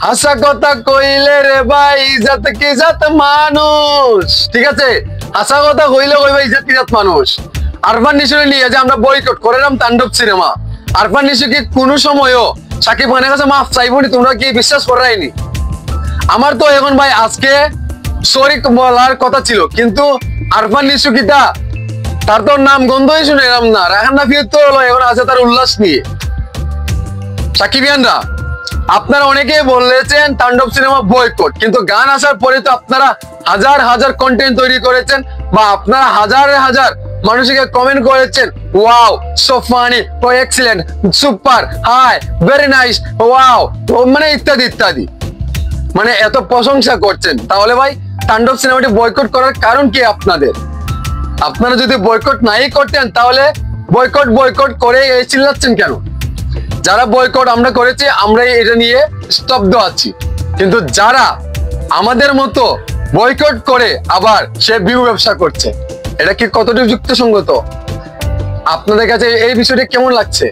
হাসা কথা কইলে রে ভাই ইজ্জত কি জাত মানুষ, ঠিক আছে? হাসা কথা কইলে কইবা ইজ্জত কি জাত মানুষ। আরফান নিশোরে নিয়ে যে আমরা বয়কট করেলাম তাণ্ডব সিনেমা, আরফান নিশো কি কোনো সময়ও সাকিব খানের কাছে মাফ চাইবনি? তোমরা কি বিশ্বাস করাইনি? আমার তো এখন ভাই আজকে সরি বলার কথা ছিল, কিন্তু আরফান নিশো কিটা তার তো নাম গন্ধই শুনে এলাম না। রায়হান রাফিও তো হলো এখন আছে তার উল্লাস নিয়ে। সাকিবিয়ানরা আপনারা অনেকে বলেছেন তাণ্ডব সিনেমা বয়কট, কিন্তু গান আসার পরে তো আপনারা হাজার হাজার কন্টেন্ট তৈরি করেছেন, বা আপনারা হাজার হাজার মানুষকে কমেন্ট করেছেন, ওয়াও সো ফানি, ও excellent, super, hi, very nice, wow, মানে ইত্যাদি ইত্যাদি, মানে এত প্রশংসা করছেন। তাহলে ভাই তাণ্ডব সিনেমাটি বয়কট করার কারণ কি আপনাদের? আপনারা যদি বয়কট নাই করতেন তাহলে বয়কট বয়কট করে এই চিল্লাচ্ছেন কেন? যারা বয়কট আমরা করেছি আমরা এটা নিয়ে স্তব্ধ আছি, কিন্তু যারা আমাদের মতো বয়কট করে আবার সে ভিউ ব্যবসা করছে, এটা কি কতটুকু যুক্তিসঙ্গত? আপনাদের কাছে এই বিষয়টা কেমন লাগছে?